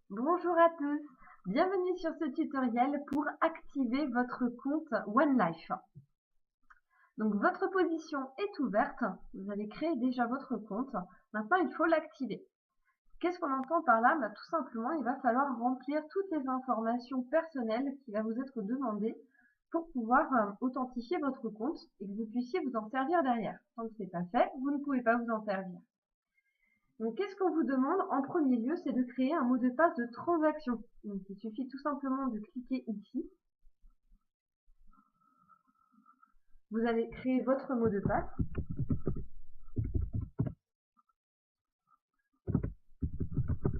Bonjour à tous, bienvenue sur ce tutoriel pour activer votre compte OneLife. Donc votre position est ouverte, vous avez créé déjà votre compte, maintenant il faut l'activer. Qu'est-ce qu'on entend par là? Tout simplement, il va falloir remplir toutes les informations personnelles qui va vous être demandées pour pouvoir authentifier votre compte et que vous puissiez vous en servir derrière. Tant que ce n'est pas fait, vous ne pouvez pas vous en servir. Donc, qu'est-ce qu'on vous demande en premier lieu? C'est de créer un mot de passe de transaction. Donc, il suffit tout simplement de cliquer ici. Vous allez créer votre mot de passe.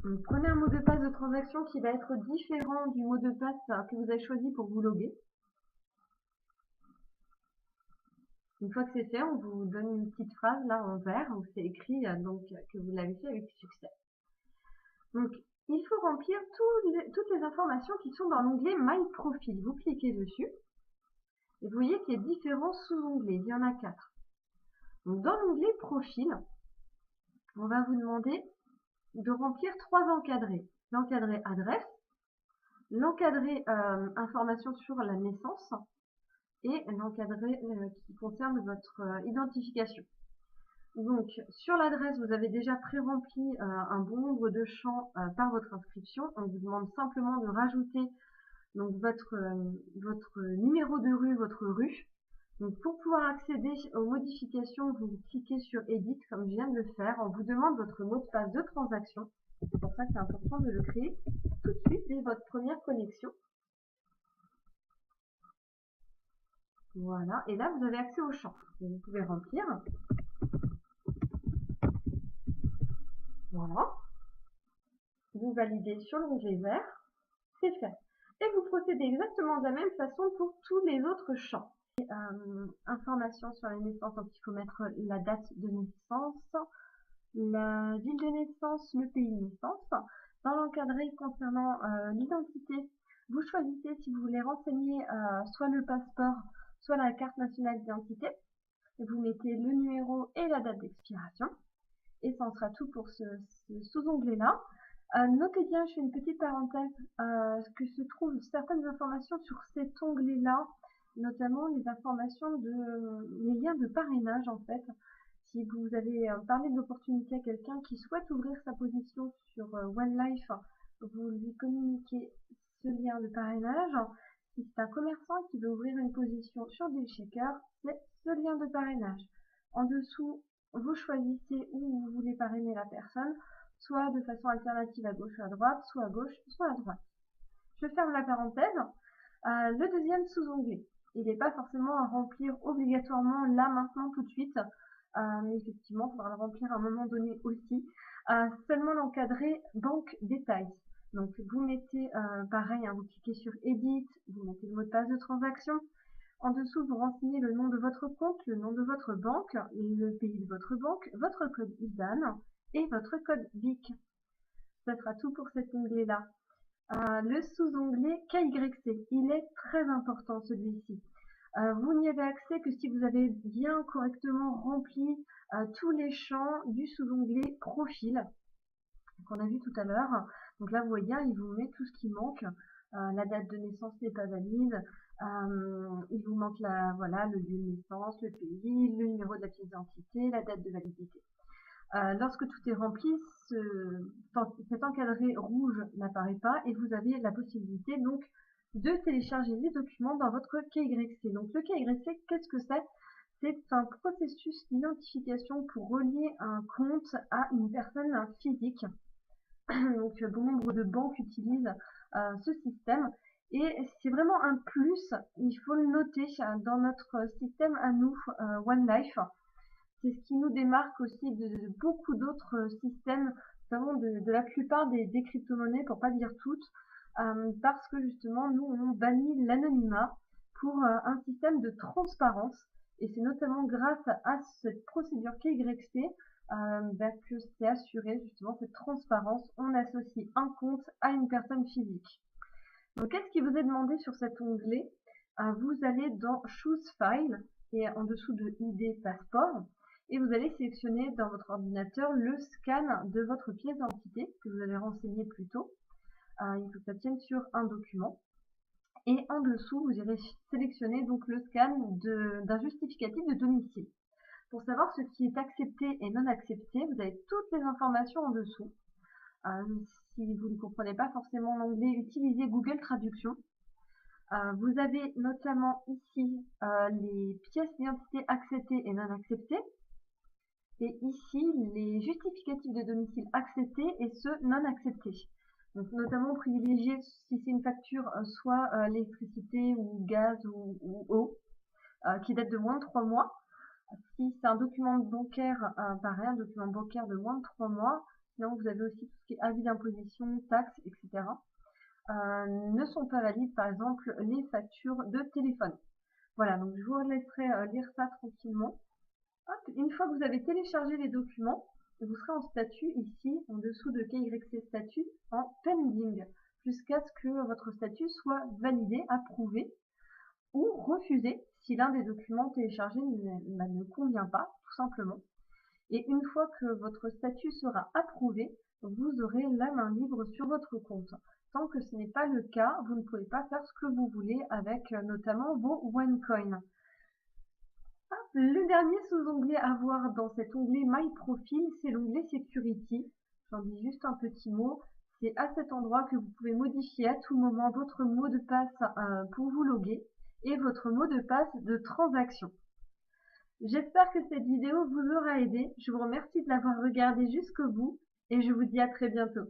Donc, prenez un mot de passe de transaction qui va être différent du mot de passe que vous avez choisi pour vous loguer. Une fois que c'est fait, on vous donne une petite phrase là en vert où c'est écrit que vous l'avez fait avec succès. Donc, il faut remplir toutes les informations qui sont dans l'onglet My Profile. Vous cliquez dessus et vous voyez qu'il y a différents sous-onglets. Il y en a 4. Donc, dans l'onglet Profil, on va vous demander de remplir 3 encadrés. L'encadré adresse, l'encadré information sur la naissance et l'encadré qui concerne votre identification. Donc, sur l'adresse, vous avez déjà pré-rempli un bon nombre de champs par votre inscription. On vous demande simplement de rajouter donc, votre numéro de rue, votre rue. Donc, pour pouvoir accéder aux modifications, vous cliquez sur Edit, comme je viens de le faire. On vous demande votre mot de passe de transaction. C'est pour ça que c'est important de le créer tout de suite dès votre première connexion. Voilà, et là, vous avez accès au champ. Vous pouvez remplir. Voilà. Vous validez sur l'onglet vert. C'est fait. Et vous procédez exactement de la même façon pour tous les autres champs. Information sur la naissance, donc il faut mettre la date de naissance, la ville de naissance, le pays de naissance. Dans l'encadré concernant l'identité, vous choisissez si vous voulez renseigner soit le passeport, soit la carte nationale d'identité. Vous mettez le numéro et la date d'expiration. Et ça en sera tout pour ce sous-onglet-là. Notez bien, je fais une petite parenthèse, que se trouvent certaines informations sur cet onglet-là, notamment les informations les liens de parrainage en fait. Si vous avez parlé de l'opportunité à quelqu'un qui souhaite ouvrir sa position sur OneLife, vous lui communiquez ce lien de parrainage. Si c'est un commerçant qui veut ouvrir une position sur DealShaker, c'est ce lien de parrainage. En dessous, vous choisissez où vous voulez parrainer la personne, soit de façon alternative à gauche ou à droite, soit à gauche, soit à droite. Je ferme la parenthèse. Le deuxième sous-onglet, il n'est pas forcément à remplir obligatoirement là, maintenant, tout de suite, mais effectivement, il faudra le remplir à un moment donné aussi. Seulement l'encadrer banque détails. Donc vous mettez, pareil, vous cliquez sur Edit, vous mettez le mot de passe de transaction. En dessous, vous renseignez le nom de votre compte, le nom de votre banque, le pays de votre banque, votre code IBAN et votre code BIC. Ça sera tout pour cet onglet-là. Le sous-onglet KYC, il est très important celui-ci. Vous n'y avez accès que si vous avez bien correctement rempli tous les champs du sous-onglet Profil qu'on a vu tout à l'heure. Donc là, vous voyez, il vous met tout ce qui manque. La date de naissance n'est pas valide. Il vous manque le lieu de naissance, le pays, le numéro de la pièce d'identité, la date de validité. Lorsque tout est rempli, cet encadré rouge n'apparaît pas et vous avez la possibilité donc de télécharger les documents dans votre KYC. Donc le KYC, qu'est-ce que c'est? C'est un processus d'identification pour relier un compte à une personne physique. Donc bon nombre de banques utilisent ce système et c'est vraiment un plus, il faut le noter dans notre système à nous, OneLife. C'est ce qui nous démarque aussi de beaucoup d'autres systèmes, notamment de la plupart des crypto-monnaies, pour pas dire toutes, parce que justement nous on bannit l'anonymat pour un système de transparence et c'est notamment grâce à cette procédure KYC que c'est assuré justement cette transparence. On associe un compte à une personne physique. Donc qu'est-ce qui vous est demandé sur cet onglet? Vous allez dans Choose File et en dessous de ID Passeport et vous allez sélectionner dans votre ordinateur le scan de votre pièce d'identité que vous avez renseigné plus tôt. Il faut que ça tienne sur un document. Et en dessous, vous irez sélectionner donc le scan d'un justificatif de domicile. Pour savoir ce qui est accepté et non accepté, vous avez toutes les informations en dessous. Si vous ne comprenez pas forcément l'anglais, utilisez Google Traduction. Vous avez notamment ici les pièces d'identité acceptées et non acceptées. Et ici, les justificatifs de domicile acceptés et ceux non acceptés. Donc, notamment privilégier, si c'est une facture, soit l'électricité ou gaz ou eau, qui date de moins de 3 mois. Si c'est un document bancaire, pareil, un document bancaire de moins de 3 mois. Sinon, vous avez aussi tout ce qui est avis d'imposition, taxes, etc. Ne sont pas valides, par exemple, les factures de téléphone. Voilà, donc je vous laisserai lire ça tranquillement. Hop, une fois que vous avez téléchargé les documents, vous serez en statut ici, en dessous de KYC statut, en pending, jusqu'à ce que votre statut soit validé, approuvé ou refusé si l'un des documents téléchargés ne convient pas, tout simplement. Et une fois que votre statut sera approuvé, vous aurez la main libre sur votre compte. Tant que ce n'est pas le cas, vous ne pouvez pas faire ce que vous voulez avec notamment vos OneCoin. Le dernier sous-onglet à voir dans cet onglet My Profile, c'est l'onglet Security. J'en dis juste un petit mot. C'est à cet endroit que vous pouvez modifier à tout moment votre mot de passe pour vous loguer et votre mot de passe de transaction. J'espère que cette vidéo vous aura aidé. Je vous remercie de l'avoir regardée jusqu'au bout et je vous dis à très bientôt.